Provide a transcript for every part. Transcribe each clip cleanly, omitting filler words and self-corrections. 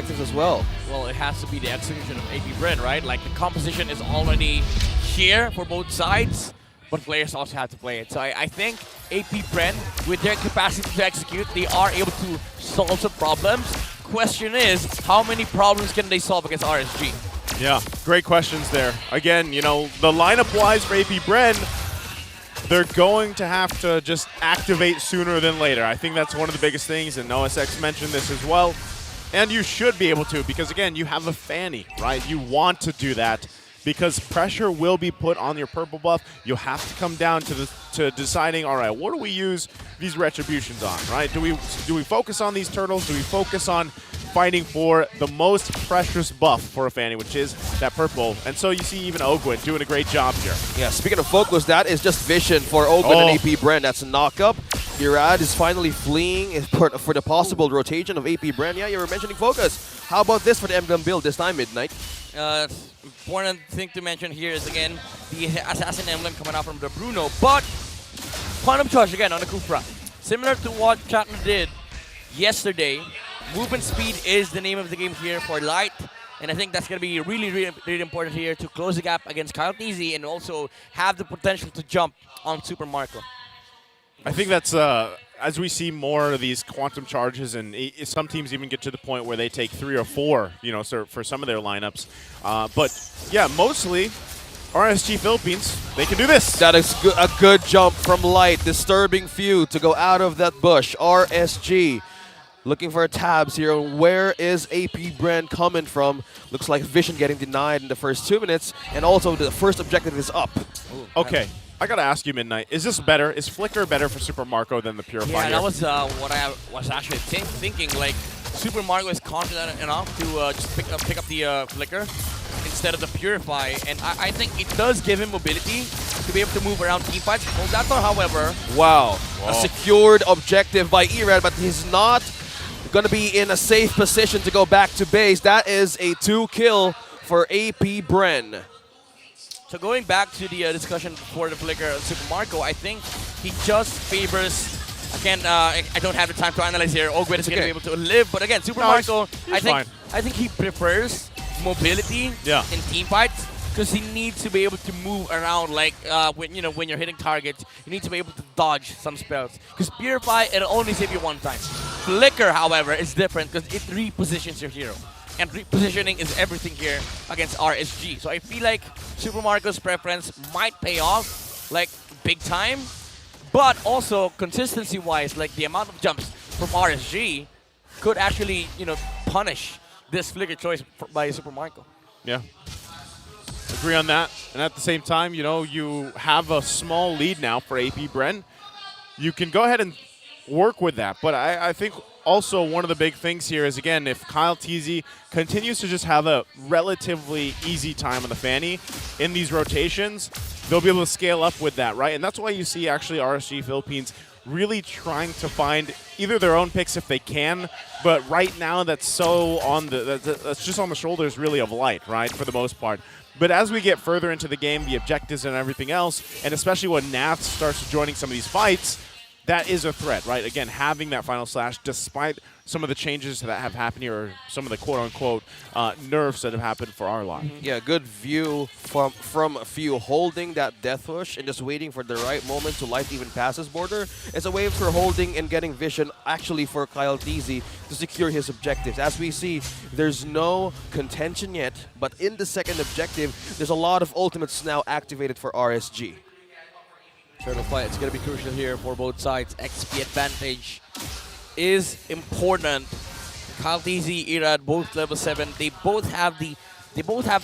as well. Well, it has to be the execution of APBREN, right? Like, the composition is already here for both sides, but players also have to play it. So I think APBREN, with their capacity to execute, they are able to solve some problems. Question is, how many problems can they solve against RSG? Yeah, great questions there. Again, you know, the lineup-wise for APBREN, they're going to have to just activate sooner than later. I think that's one of the biggest things, and OSX mentioned this as well. And you should be able to, because again, you have a Fanny, right? You want to do that because pressure will be put on your purple buff. You'll have to come down to deciding, all right, what do we use these retributions on, right? Do we focus on these turtles? Do we focus on fighting for the most precious buff for a Fanny, which is that purple? And so you see even Ogwin doing a great job here. Yeah, speaking of focus, that is just vision for Ogwin and APBREN. That's a knock-up. Irad is finally fleeing for the possible rotation of APBREN. Yeah, you were mentioning focus. How about this for the emblem build this time, Midnight? Important thing to mention here is, again, the Assassin emblem coming out from the Bruno, but Quantum Charge again on the Kufra. Similar to what Chatner did yesterday, movement speed is the name of the game here for Light, and I think that's going to be really, really, really important here to close the gap against Kyle Teasy and also have the potential to jump on Super Marco. I think that's, as we see more of these quantum charges, and some teams even get to the point where they take 3 or 4, you know, so for some of their lineups. But yeah, mostly RSG Philippines, they can do this. That is a good jump from Light. Disturbing few to go out of that bush. RSG looking for tabs here. Where is APBREN coming from? Looks like Vision getting denied in the first 2 minutes, and also the first objective is up. Ooh, okay. I gotta ask you, Midnight, is this better? Is Flicker better for Super Marco than the Purifier? Yeah, that was what I was actually thinking. Like, Super Marco is confident enough to just pick up the Flicker instead of the Purify, and I think it does give him mobility to be able to move around team fights. Well, that's not, however. Wow. A secured objective by Erad, but he's not going to be in a safe position to go back to base. That is a 2-kill for APBREN. So going back to the discussion for the Flicker of Super Marco, I think he just favors, again, I don't have the time to analyze here, Ogwin is going to be able to live, but again, Super Marco, I think he prefers mobility in team fights because he needs to be able to move around, like when you're hitting targets, you need to be able to dodge some spells. Because Purify, it'll only save you 1 time. Flicker, however, is different because it repositions your hero. And repositioning is everything here against RSG. So I feel like Super Marco's preference might pay off, like, big time. But also, consistency-wise, like, the amount of jumps from RSG could actually, you know, punish this Flicker choice by Super Marco. Yeah. Agree on that. And at the same time, you know, you have a small lead now for APBREN. You can go ahead and work with that. But I think also one of the big things here is, again, if Kyle Teasy continues to just have a relatively easy time on the Fanny in these rotations, they'll be able to scale up with that, right? And that's why you see actually RSG Philippines really trying to find either their own picks if they can, but right now that's so on that's just on the shoulders really of Light, right, for the most part. But as we get further into the game, the objectives and everything else, and especially when Nath starts joining some of these fights, that is a threat, right? Again, having that final slash, despite some of the changes that have happened here, or some of the quote-unquote nerfs that have happened for our lot. Yeah, good view from Few holding that death push and just waiting for the right moment to light even past his border. It's a way for holding and getting vision actually for Kyle Teasy to secure his objectives. As we see, there's no contention yet, but in the second objective, there's a lot of ultimates now activated for RSG. Turtle fight, it's going to be crucial here for both sides. XP advantage is important. Kyle Teasy, Irad, both level 7. They both have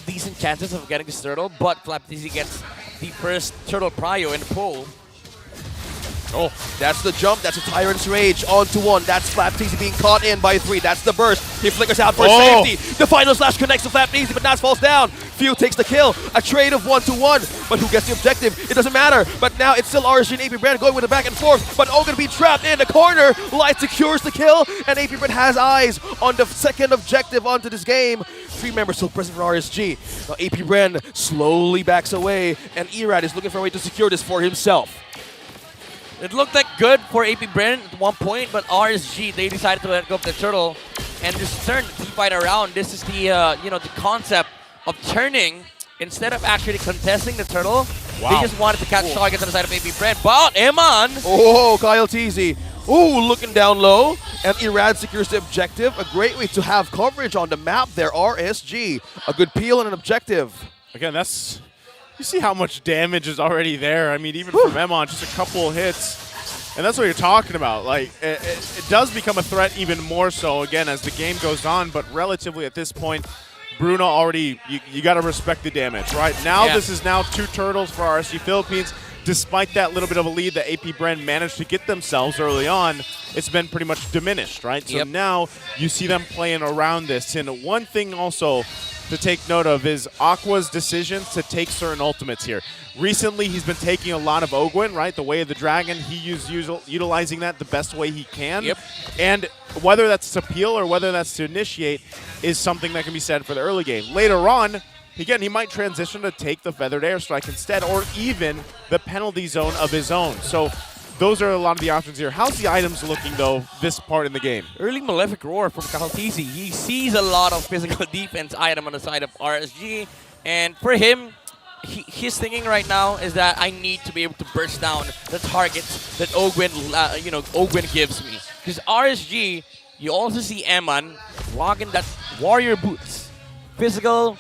decent chances of getting this turtle, but Flap Teasy gets the first turtle prio in the poll. Oh, that's the jump. That's a Tyrant's Rage onto 1. That's Flap Teasy being caught in by 3. That's the burst. He flickers out for safety. The final slash connects to Flap Teasy, but Nas falls down. Few takes the kill. A trade of 1-to-1. But who gets the objective? It doesn't matter. But now it's still RSG and APBREN going with the back and forth. But going to be trapped in the corner. Light secures the kill, and APBREN has eyes on the second objective onto this game. 3 members still present for RSG. Now APBREN slowly backs away, and Erad is looking for a way to secure this for himself. It looked like good for APBREN at one point, but RSG, they decided to let go of the turtle. and just turn the fight around. This is the you know, the concept of turning instead of actually contesting the turtle. Wow. They just wanted to catch targets on the side of APBREN. But Eman, Oh, Kyle TZ. Ooh, looking down low. And Irad secures the objective. A great way to have coverage on the map there, RSG. A good peel and an objective. Again, that's... You see how much damage is already there. I mean, even from Emon, just a couple of hits. And that's what you're talking about. Like, it does become a threat even more so, again, as the game goes on. But relatively at this point, Bruno already, you got to respect the damage, right? Now this is now 2 turtles for RSG Philippines. Despite that little bit of a lead that APBREN managed to get themselves early on, it's been pretty much diminished, right? So now you see them playing around this. And one thing also to take note of is Aqua's decision to take certain ultimates here. Recently, he's been taking a lot of Ogwin, right? The Way of the Dragon, utilizing that the best way he can. And whether that's to peel or whether that's to initiate is something that can be said for the early game. Later on, again, he might transition to take the Feathered Airstrike instead, or even the penalty zone of his own. So those are a lot of the options here. How's the items looking, though, this part in the game? early Malefic Roar from Kaltizi. He sees a lot of physical defense item on the side of RSG. And for him, his thinking right now is that I need to be able to burst down the targets that Ogwin, you know, Ogwin gives me. Because RSG, you also see Eman rocking that Warrior Boots. Physical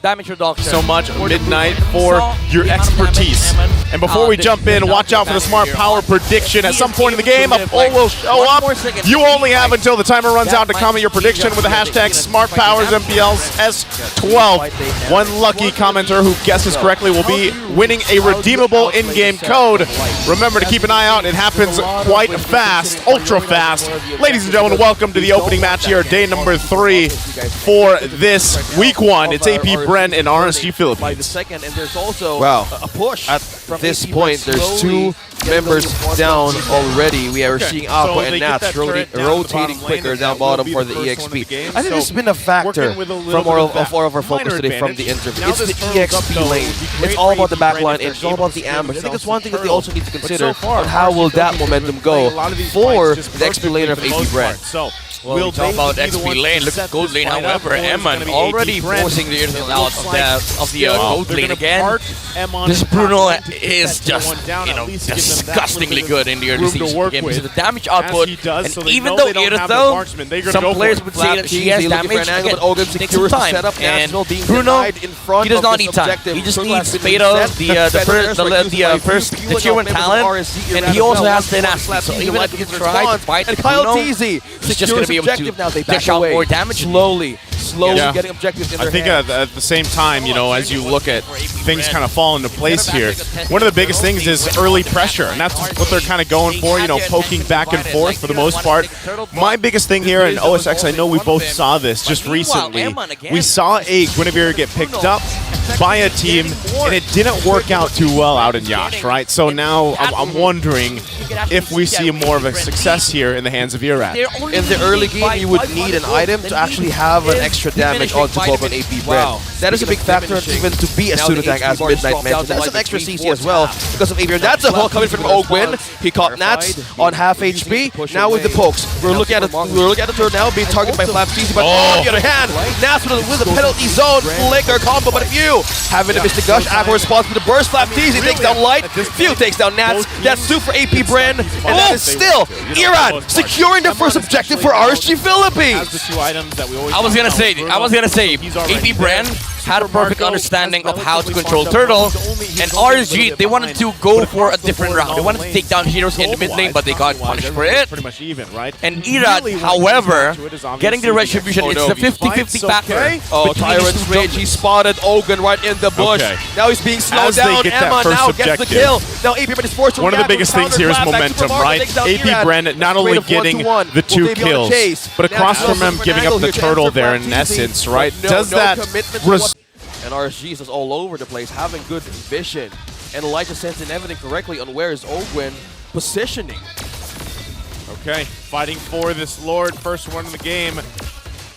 damage reduction. So much, For Midnight, the for your the amount of expertise. damage Eman, And before we jump in, watch out for the smart power prediction. At some point in the game, a poll will show up. You only have until the timer runs out to comment your prediction with the hashtag SmartPowersMPLs S12. One lucky commenter who guesses correctly will be winning a redeemable in-game code. Remember to keep an eye out. It happens quite fast, ultra fast. Ladies and gentlemen, welcome to the opening match here, day number 3 for this week 1. It's APBREN and RSG Philippines. By the second, and there's also Wow. a push. At From this APBREN point, there's slowly 2 getting members those down ones already. We are seeing Aqua So they and get Nats that turret down the rotating bottom lane, quicker and down that will bottom be for the the first one of the EXP. game. I think So this has been a factor working with a little from bit all of that of our focus minor today from the advantage. interview. Now It's this the turtle's up, EXP though. lane. It'd be great It's all for about the APBREN back line. if It's they're all able about to the secure ambush. I think themselves it's one some thing that they turtles. also need to But consider so far, on how will RSG that Philippines momentum have been playing go a lot of these for fights just the XP lane of perfectly for the most APBREN. part. So Well, we talk about XP lane, look at gold lane. However, Eman already forcing the Irithel out of the gold lane again. This Bruno is just, you know, disgustingly good in the early stages of the game. Because of the damage output, and even though Irithel, some players would say that she has damage, again, it takes some time. And Bruno, he does not need time. He just needs Fatal, the tier 1 talent, and he also has tenacity. So even if he tries to fight and Kyle Bruno, TZ he's just going to be able to now. They dish out more damage. slowly Yeah. getting objectives in I their think hands. at the same time, you know, as you look at things kind of fall into place here, one of the biggest things is early pressure, and that's what they're kind of going for, you know, poking back and forth for the most part. My biggest thing here in OSX, I know we both saw this just recently. We saw a Guinevere get picked up by a team, and it didn't work out too well out in Yash, right? So now I'm wondering if we see more of a success here in the hands of Irad. In the early game, you would need an item to actually have an extra damage on top on APBREN. That is a big factor even to be a pseudo tank, as Midnight mentioned. That's an extra CC as well because of APBREN. That's a hook coming from Ogwin. He caught Nats on half HP. Now with the pokes, we're looking at the turn now being targeted by Flap CC, but on the other hand, Nats with a penalty zone flicker combo. But if you having a Mystic Gush, Aqua responds with the burst. Flap CC takes down Light. Few takes down Nats. That's 2 for APBREN, and that is still Irad securing the first objective for RSG Philippines. I was gonna say, APBREN had a perfect understanding of how to control Turtle, and RSG, they wanted to go for a different route. They wanted to take down heroes in the mid lane, but they got punished for it. Pretty much even, right? And Irad, however, getting the retribution, it's the 50-50 factor. Oh, Tyrant's Rage, he spotted Ogun right in the bush. Okay. Now he's being slowed As they down. get that Emma first now gets the objective. kill. Now APBREN is forced to One of the react biggest with things here is counter clap. momentum, Back to right? takes down Irad. APBREN not only Rate of getting 1-1. the 2 Will they be on the kills, chase? but across Now from him Joseph giving up the Fernando turtle here, there Chance in for essence, right? No Does that commitment to what- And RSG is just all over the place, having good vision. And Elijah sensing everything correctly on where is Ogwin positioning. Okay, fighting for this Lord, first one in the game.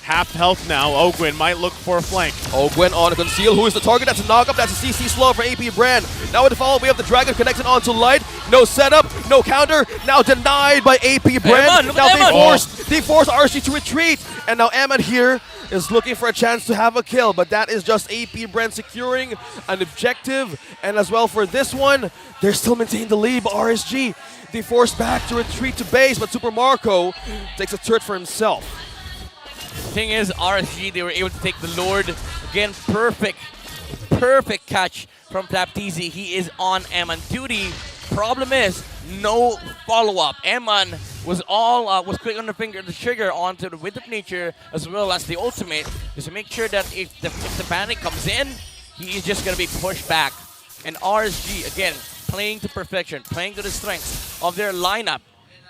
Half health now. Ogwin might look for a flank. Ogwin on conceal. Who is the target? That's a knock-up. That's a CC slow for APBREN. Now with the follow, we have the Dragon connected onto Light. No setup, no counter. Now denied by APBREN. Eman, look Now at Eman. they force RSG to retreat. And now Emman here is looking for a chance to have a kill, but that is just APBREN securing an objective. And as well for this one, they're still maintaining the lead, but RSG, they force back to retreat to base, but Super Marco takes a turret for himself. Thing is, RSG, they were able to take the Lord. Again, perfect catch from Flapteezy. He is on Emman duty. Problem is, no follow-up. Emman was quick on the trigger onto the Wind of Nature as well as the ultimate, just to make sure that if the panic comes in, he is just going to be pushed back. And RSG, again, playing to perfection, playing to the strengths of their lineup.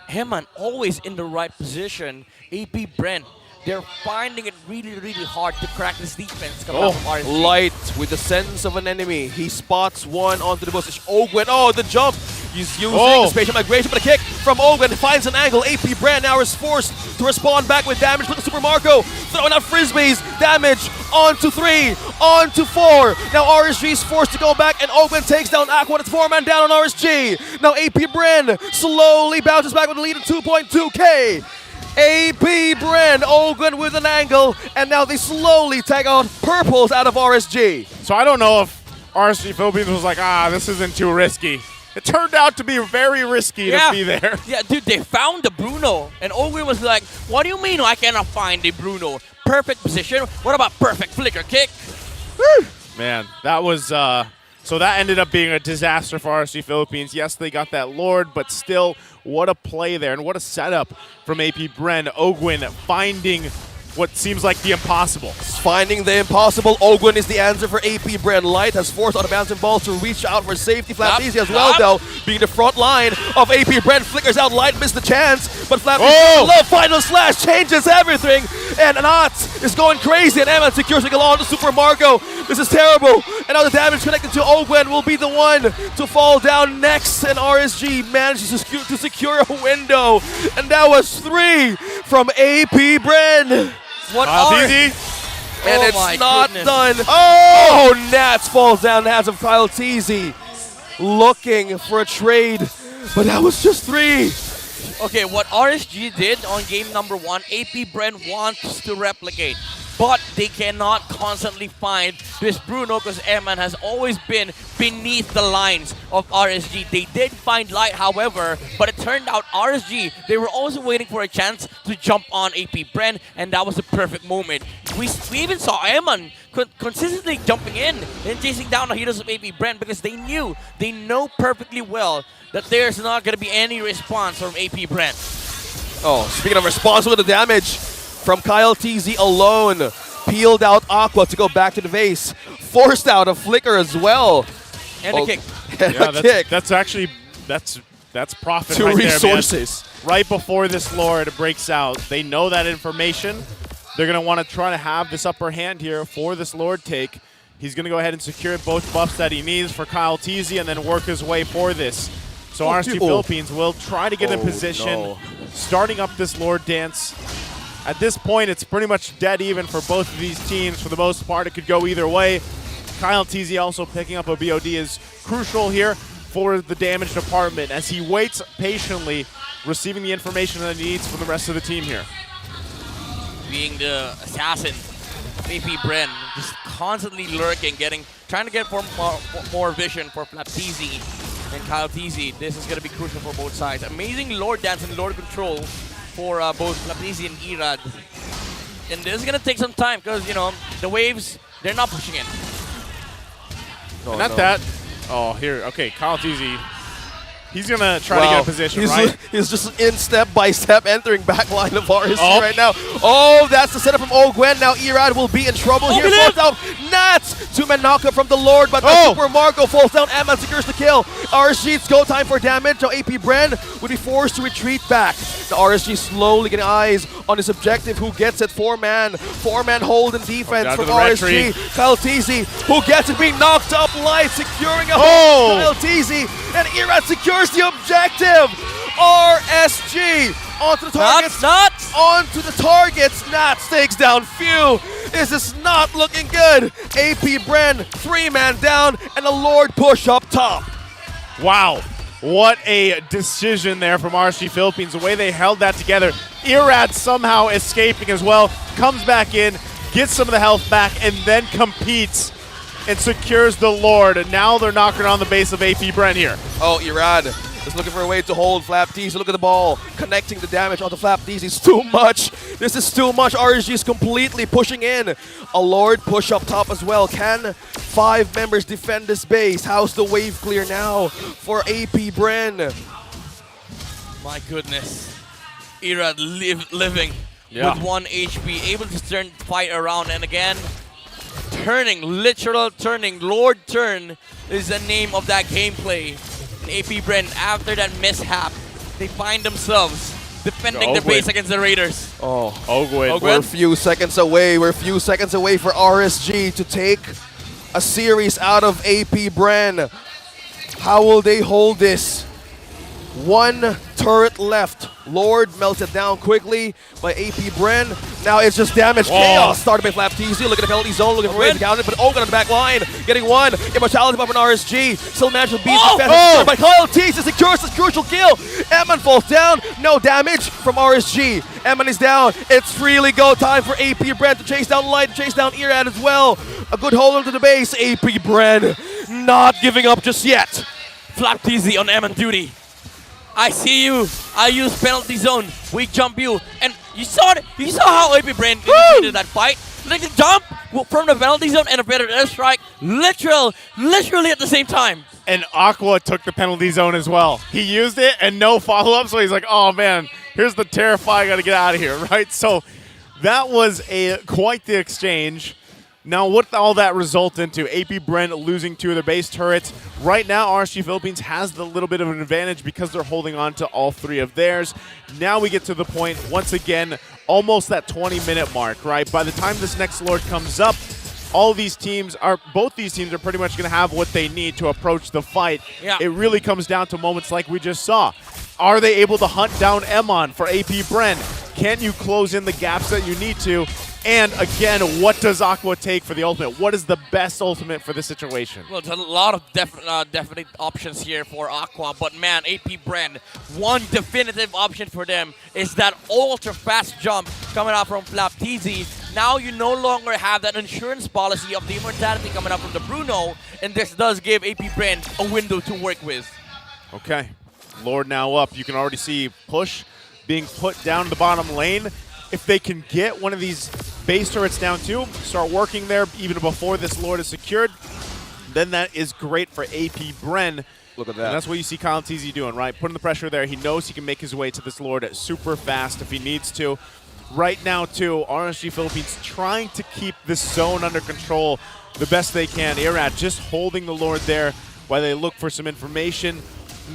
Emman always in the right position. APBREN, they're finding it really, really hard to crack this defense coming out from RSG. Light with the sense of an enemy. He spots one onto the bush. Ogwen, the jump. He's using the spatial migration, but a kick from Ogwen finds an angle. APBREN now is forced to respond back with damage. Look at Super Marco throwing out frisbees. Damage onto 3, onto 4. Now RSG is forced to go back, and Ogwen takes down Aqua. It's 4-man down on RSG. Now APBREN slowly bounces back with a lead of 2.2K. APBREN, Ogwen with an angle, and now they slowly tag out purples out of RSG. So I don't know if RSG Philippines was like, this isn't too risky. It turned out to be very risky to be there. Yeah, dude, they found the Bruno, and Ogwen was like, what do you mean I cannot find the Bruno? Perfect position. What about perfect flicker kick? Woo! Man, that was, so that ended up being a disaster for RSG Philippines. Yes, they got that Lord, but still, what a play there, and what a setup from APBREN. Ogwen finding what seems like the impossible. Finding the impossible, Ogwen is the answer for APBREN. Light has forced out of bouncing balls to reach out for safety. Flapteezy as well, though, being the front line of APBREN. Flickers out, Light missed the chance, but Flapteezy, final slash changes everything, and Anat is going crazy, and Emman secures it along to Super Marco. This is terrible, and now the damage connected to Ogwen will be the one to fall down next, and RSG manages to secure a window, and that was 3 from APBREN. What easy. And it's not done. Nats falls down the hands of Flapteezy. Looking for a trade, but that was just 3. Okay, what RSG did on game number 1, APBREN wants to replicate. But they cannot constantly find this Bruno because Emman has always been beneath the lines of RSG. They did find Light, however, but it turned out RSG, they were also waiting for a chance to jump on APBREN, and that was the perfect moment. We even saw Emman consistently jumping in and chasing down the heroes of APBREN because they know perfectly well that there's not going to be any response from APBREN. Speaking of response, look at the damage from Flapteezy alone. Peeled out Aqua to go back to the base. Forced out a flicker as well. And a kick. That's actually, that's profit 2 right resources. There, man. Right before this Lord breaks out, they know that information. They're going to want to try to have this upper hand here for this Lord take. He's going to go ahead and secure both buffs that he needs for Flapteezy and then work his way for this. So RSG Philippines will try to get in position, starting up this Lord dance. At this point, it's pretty much dead even for both of these teams. For the most part, it could go either way. Flapteezy also picking up a BOD is crucial here for the damage department as he waits patiently, receiving the information that he needs from the rest of the team here. Being the assassin, APBREN just constantly lurking, trying to get more vision for Flapteezy and Flapteezy. This is going to be crucial for both sides. Amazing Lord dance and Lord control for both Flapteezy and Irad. And this is going to take some time because, the waves, they're not pushing in. Okay, Flapteezy. He's going to try to get a position, right? He's just in step by step entering backline of RSG right now. That's the setup from Ogwen. Now Irad will be in trouble here. Falls down. Nats! 2-man knockup from the Lord, but Super Marco falls down. Emman secures the kill. RSG, it's go time for damage. Now APBREN would be forced to retreat back. The RSG slowly getting eyes on his objective. Who gets it? 4-man hold in defense from RSG. Flapteezy, who gets it, being knocked up. Light securing a hold. Flapteezy, and Irad secures the objective. RSG onto the targets. Onto the targets. Nats takes down Few. This is not looking good. APBREN 3-man down and a Lord push up top. Wow. What a decision there from RSG Philippines. The way they held that together. Irad somehow escaping as well. Comes back in, gets some of the health back, and then competes and secures the Lord. And now they're knocking on the base of APBREN here. Oh, Irad is looking for a way to hold Flapteasy. Look at the ball. Connecting the damage onto Flapteasy is too much. This is too much. RSG is completely pushing in. A Lord push up top as well. Can 5 members defend this base? How's the wave clear now for APBREN? My goodness. Ira living with 1 HP, able to turn fight around, and again, turning, literal turning, Lord Turn is the name of that gameplay. And APBREN, after that mishap, they find themselves defending their base against the Raiders. Oh, Ogwin. we're a few seconds away. We're a few seconds away for RSG to take a series out of APBREN. How will they hold this? 1 turret left. Lord melted down quickly by APBREN. Now it's just damage. Chaos started by Flapteasy. Look at the penalty zone, looking for ways to counter it, but Ogun on the back line, getting 1. Immortality buff on RSG. Still managed to beat defense by Kyle T. Secures this crucial kill. Eman falls down. No damage from RSG. Eman is down. It's really go time for APBREN to chase down Light, to chase down Irad as well. A good hold onto the base. APBREN not giving up just yet. Flapteasy on Eman duty. I see you. I use penalty zone. We jump you. And you saw it. You saw how APBREN initiated that fight. Like the jump from the penalty zone and a better airstrike. Literally at the same time. And Aqua took the penalty zone as well. He used it and no follow-up, so he's like, oh man, here's the Terrify, I gotta get out of here, right? So that was quite the exchange. Now, what all that result into? APBREN losing 2 of their base turrets. Right now, RSG Philippines has the little bit of an advantage because they're holding on to all 3 of theirs. Now we get to the point, once again, almost that 20-minute mark, right? By the time this next Lord comes up, both these teams are pretty much going to have what they need to approach the fight. Yeah. It really comes down to moments like we just saw. Are they able to hunt down Emon for APBREN? Can you close in the gaps that you need to? And again, what does Aqua take for the ultimate? What is the best ultimate for this situation? Well, there's a lot of definite options here for Aqua, but man, APBREN, one definitive option for them is that ultra fast jump coming out from Flapteasy. Now you no longer have that insurance policy of the immortality coming out from the Bruno, and this does give APBREN a window to work with. Okay, Lord now up. You can already see push being put down in the bottom lane. If they can get one of these base turrets down too, start working there even before this Lord is secured, then that is great for APBREN. Look at that. And that's what you see Kyle Teasy doing, right? Putting the pressure there. He knows he can make his way to this Lord super fast if he needs to. Right now, too, RSG Philippines trying to keep this zone under control the best they can. Irad just holding the Lord there while they look for some information.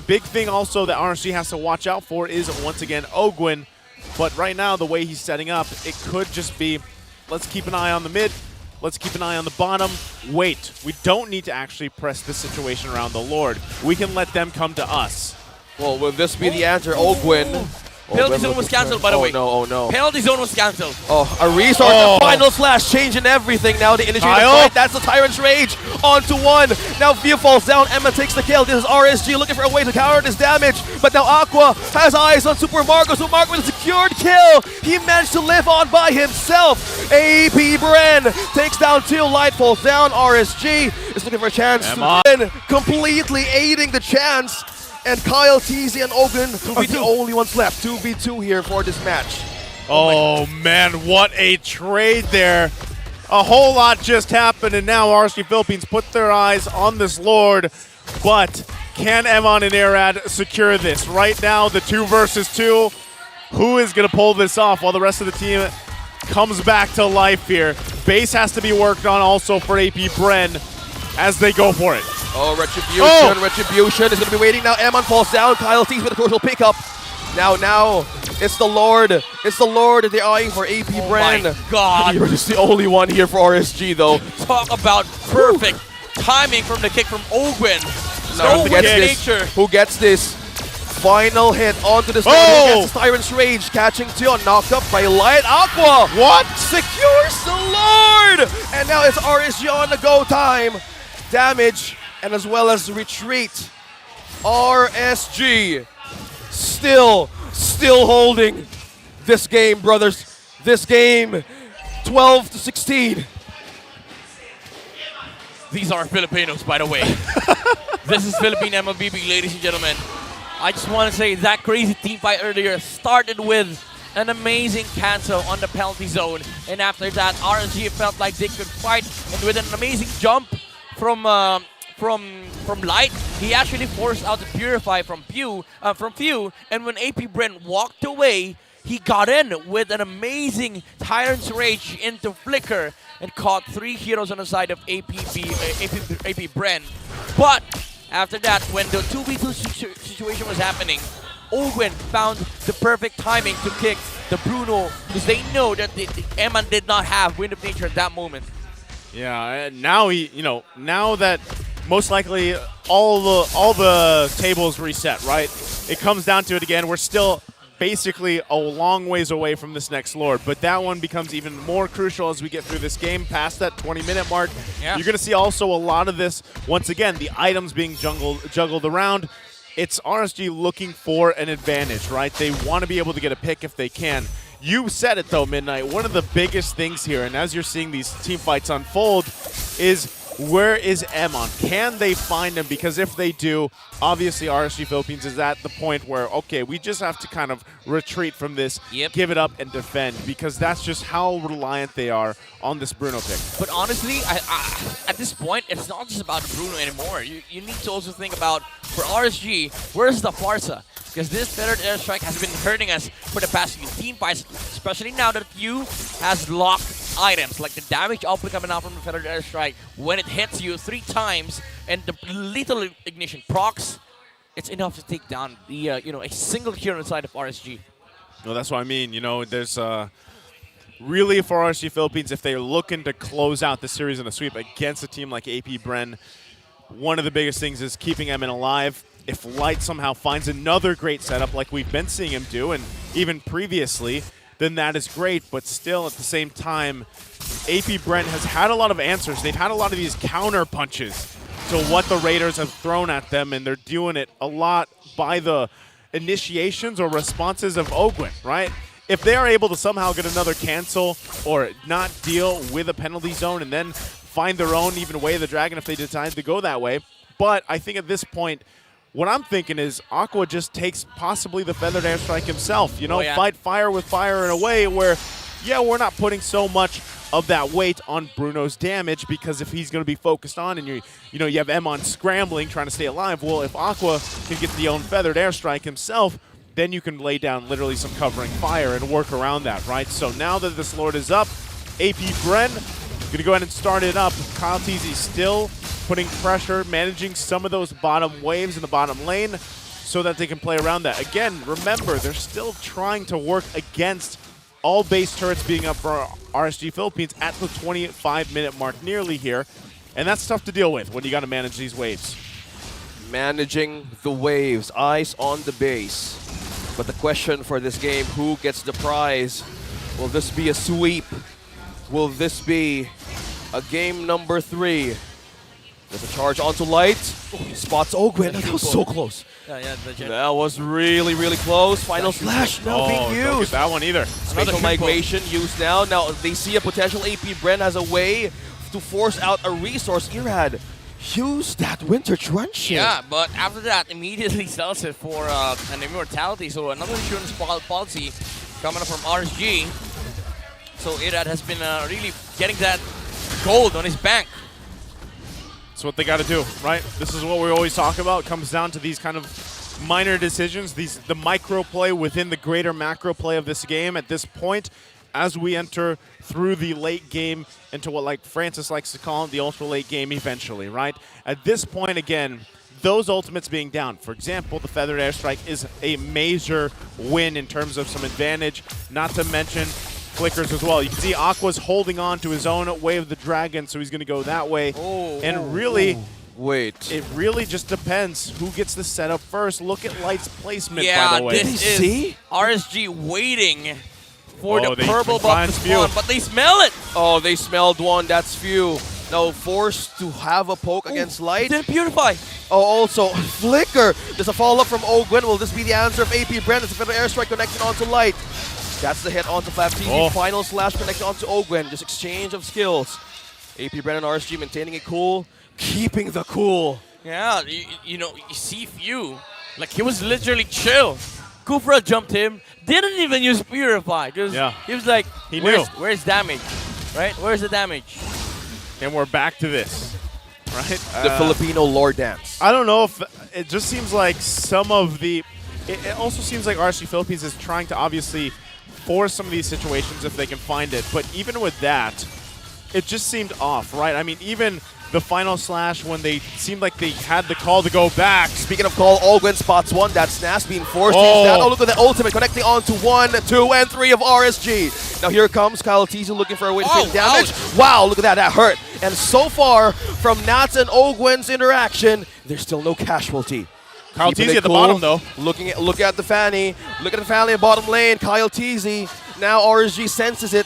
Big thing also that RSG has to watch out for is, once again, Ogwin. But right now, the way he's setting up, it could just be, let's keep an eye on the mid, let's keep an eye on the bottom. Wait, we don't need to actually press this situation around the Lord. We can let them come to us. Well, will this be the answer? Ogwin. Penalty zone was cancelled, by the way. Oh no. Penalty zone was cancelled. Oh, a resource, the final slash, changing everything now. The initiative fight, that's the Tyrant's Rage, onto 1. Now Via falls down, Emma takes the kill. This is RSG looking for a way to counter this damage, but now Aqua has eyes on Super Marco. So Marco with a secured kill. He managed to live on by himself. APBREN takes down 2, Light falls down. RSG is looking for a chance to win, completely aiding the chance. And Kyle Teasy and Ogun are the only ones left. 2v2 here for this match. Oh man, what a trade there. A whole lot just happened, and now RSG Philippines put their eyes on this Lord. But can Emon and Irad secure this? Right now, the 2 versus 2. Who is going to pull this off while the rest of the team comes back to life here? Base has to be worked on also for APBREN as they go for it. Oh, Retribution. Retribution is going to be waiting now. Emon falls down. Kyle Teasy with a crucial pickup. Now, it's the Lord. It's the Lord they're eyeing for APBREN. Oh my God. You're just the only one here for RSG, though. Talk about perfect timing from the kick from Ogwin. Now, who gets this? Final hit onto this Lord. Who gets this Tyrant's Rage, catching 2, knocked up by Light. Aqua. What? Secures the Lord. And now it's RSG on the go time. Damage and as well as retreat RSG still holding this game, brothers. This game, 12-16. These are Filipinos, by the way. This is Philippine MLBB, ladies and gentlemen. I just want to say that crazy team fight earlier started with an amazing cancel on the penalty zone. And after that, RSG felt like they could fight. And with an amazing jump from Light, he actually forced out the Purify from Few. And when APBREN walked away, he got in with an amazing Tyrant's Rage into Flicker and caught 3 heroes on the side of APBREN. But after that, when the 2v2 situation was happening, Ogwen found the perfect timing to kick the Bruno because they know that the Eman did not have Wind of Nature at that moment. Yeah, now now that most likely all the tables reset, right? It comes down to it again. We're still basically a long ways away from this next Lord, but that one becomes even more crucial as we get through this game past that 20-minute mark. Yeah. You're going to see also a lot of this, once again, the items being juggled around. It's RSG looking for an advantage, right? They want to be able to get a pick if they can. You said it though, Midnight. One of the biggest things here, and as you're seeing these team fights unfold, is where is Emon? Can they find him? Because if they do, obviously RSG Philippines is at the point where, okay, we just have to kind of retreat from this, give it up, and defend, because that's just how reliant they are on this Bruno pick. But honestly, at this point, it's not just about Bruno anymore. You need to also think about, for RSG, where's the Farsa? Because this feathered airstrike has been hurting us for the past few team fights, especially now that Few has locked items, like the damage output coming out from the feathered airstrike. When it hits you 3 times and the lethal ignition procs, it's enough to take down the a single hero inside of RSG. No, that's what I mean. There's really for RSG Philippines, if they're looking to close out the series in a sweep against a team like APBREN, one of the biggest things is keeping Emin alive. If Light somehow finds another great setup like we've been seeing him do, and even previously, then that is great. But still, at the same time, APBREN has had a lot of answers. They've had a lot of these counter punches to what the Raiders have thrown at them, and they're doing it a lot by the initiations or responses of Ogwen, right? If they are able to somehow get another cancel or not deal with a penalty zone and then find their own even way of the Dragon if they decide to go that way. But I think at this point, what I'm thinking is Aqua just takes possibly the feathered airstrike himself. Fight fire with fire in a way where, yeah, we're not putting so much of that weight on Bruno's damage, because if he's going to be focused on and you have Emon scrambling trying to stay alive, well, if Aqua can get the own feathered airstrike himself, then you can lay down literally some covering fire and work around that, right? So now that this Lord is up, APBREN going to go ahead and start it up. Kyle Teasy still putting pressure, managing some of those bottom waves in the bottom lane so that they can play around that. Again, remember, they're still trying to work against all base turrets being up for RSG Philippines at the 25-minute mark nearly here, and that's tough to deal with when you got to manage these waves. Managing the waves, eyes on the base. But the question for this game, who gets the prize? Will this be a sweep? Will this be a game number 3? There's a charge onto Light. Spots Ogwen. That was so close. That was really, really close. Final slash now being used. Don't get that one either. Spatial migration used now. Now they see a potential APBREN as a way to force out a resource. Irad, use that Winter Truncheon. Yeah, but after that, immediately sells it for an immortality. So another insurance policy coming up from RSG. So Irad has been really getting that gold on his bank. That's what they got to do, right? This is what we always talk about. It comes down to these kind of minor decisions, the micro play within the greater macro play of this game at this point as we enter through the late game into what, like Francis likes to call it, the ultra late game eventually, right? At this point, again, those ultimates being down. For example, the feathered airstrike is a major win in terms of some advantage, not to mention flickers as well. You can see Aqua's holding on to his own way of the dragon, so he's going to go that way. It really just depends who gets the setup first. Look at Light's placement, by the way. This is RSG waiting for the purple buff to spawn, but they smell it. Oh, they smelled one. That's Few. Now forced to have a poke against Light. Didn't purify. Oh, also Flicker. There's a follow-up from Ogwen. Will this be the answer of APBREN? There's a Feather Airstrike connecting onto Light. That's the hit onto FlapTZ. Oh. Final slash connecting onto Ogwen. Just exchange of skills. APBREN and RSG maintaining it cool. Keeping the cool. Yeah, you know, you see Few. Like, he was literally chill. Kufra jumped him. Didn't even use Purify. Because he was like, He knew. Where's damage? Right? Where's the damage? And we're back to this, right? The Filipino lore dance. I don't know if it just seems like some of the. It also seems like RSG Philippines is trying to obviously force some of these situations if they can find it. But even with that, it just seemed off, right? I mean, even the final slash when they seemed like they had the call to go back. Speaking of call, Ogwen spots one. That's Nas being forced to Oh. use that. Oh, look at the ultimate connecting onto 1, 2, and 3 of RSG. Now here comes Kyle Tizu looking for a way to take damage. ouch. Wow, look at that. That hurt. And so far, from Nats and Ogwen's interaction, there's still no casualty. Kyle Keeping Teasy it at the cool. bottom, though. Look at the Fanny. Look at the Fanny at bottom lane. Kyle Teasy. Now RSG senses it.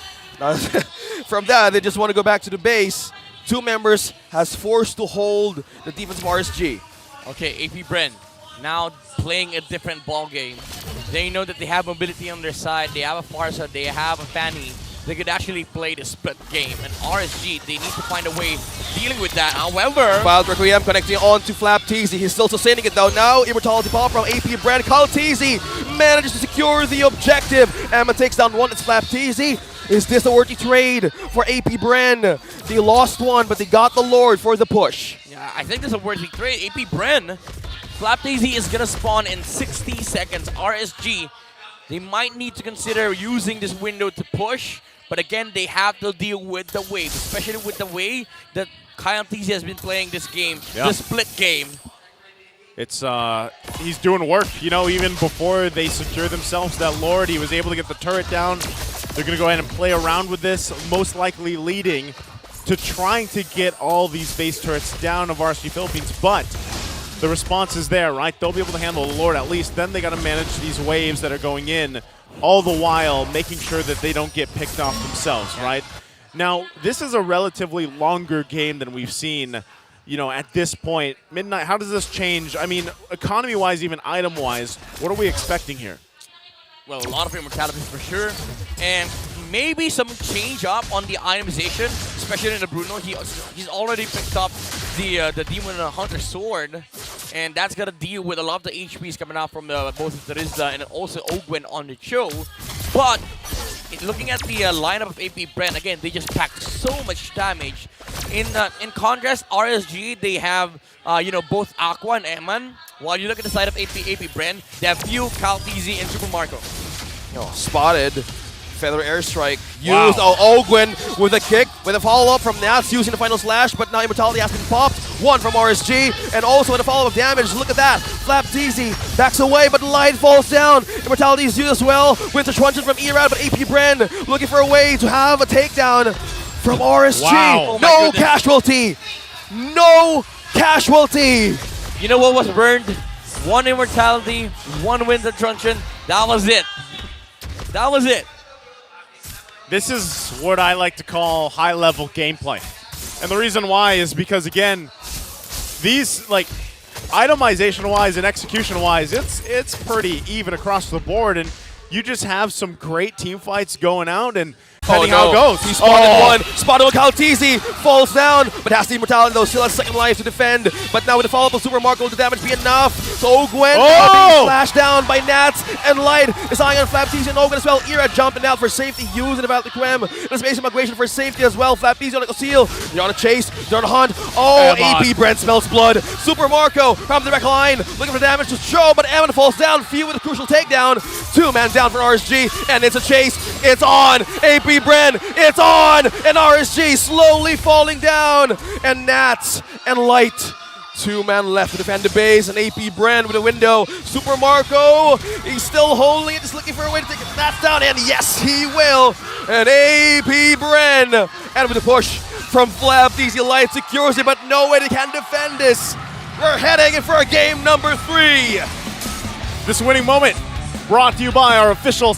From that, they just want to go back to the base. Two members has forced to hold the defense of RSG. Okay, APBREN now playing a different ball game. They know that they have mobility on their side. They have a Farsa. They have a Fanny. They could actually play the split game. And RSG, they need to find a way dealing with that. However, Wild Requiem connecting on to FlapTZ. He's still sustaining it though. Now, Immortality Pop from APBREN. Kyle TZ manages to secure the objective. Emma takes down one. It's FlapTZ. Is this a worthy trade for APBREN? They lost one, but they got the Lord for the push. yeah, I think this is a worthy trade. APBREN, FlapTZ is going to spawn in 60 seconds. RSG, they might need to consider using this window to push. But again, they have to deal with the wave, especially with the way that Kyle TZ has been playing this game, the split game. It's he's doing work. You know, even before they secure themselves that Lord, he was able to get the turret down. They're going to go ahead and play around with this, most likely leading to trying to get all these base turrets down of RSG Philippines. But the response is there, right? They'll be able to handle the Lord at least. Then they got to manage these waves that are going in, all the while making sure that they don't get picked off themselves, right? Now, this is a relatively longer game than we've seen, you know, at this point. Midnight, how does this change? I mean, economy-wise, even item-wise, what are we expecting here? Well, a lot of immortalities for sure, and maybe some change up on the itemization, especially in the Bruno. He's already picked up the Demon Hunter sword, and that's gonna deal with a lot of the HPs coming out from both of Terizla and also Ogwen on the show. But looking at the lineup of APBREN, again, they just packed so much damage. In contrast, RSG, they have you know, both Aqua and Eman. While you look at the side of APBREN, they have Few, Kyle TZ, and Super Marco. Oh, spotted. Feather Airstrike used. Oh, Ogwen with a kick, with a follow-up from Nats using the final slash, but now Immortality has been popped. One from RSG, and also with a follow-up damage. Look at that. FlapTZ backs away, but Light falls down. Immortality is used as well with the truncheon from Erad, but APBREN looking for a way to have a takedown from RSG. Wow. Oh my No goodness. casualty. No casualty. You know what was burned? One immortality, one Winter Truncheon. That was it. That was it. This is what I like to call high-level gameplay. And the reason why is because, again, these, like, itemization-wise and execution-wise, it's pretty even across the board, and you just have some great team fights going out, and depending how it goes. He spotted one. Spotted one. Kyle TZ falls down, but has the immortality though. Still has second life to defend. But now with the follow-up of Super Marco, will the damage be enough? So Ogwen being flashed down by Nats, and Light is eyeing on FlapTZ and Ogwen as well. Era jumping out for safety, using the Battle Quem. The space of migration for safety as well. FlapTZ on a seal. They're on a chase. They're on a hunt. Oh, APBREN smells blood. Super Marco from the back line, looking for damage to show, but Evan falls down. Few with a crucial takedown. 2-man down for RSG, and it's a chase. It's on. APBREN, it's on, and RSG slowly falling down, and Nats and Light. 2-man left to defend the base, and APBREN with a window. Super Marco, he's still holding it, just looking for a way to take Nats down, and yes, he will. And APBREN, and with a push from FlapTZ, Light secures it, but no way they can defend this. We're heading for game number 3. This winning moment brought to you by our official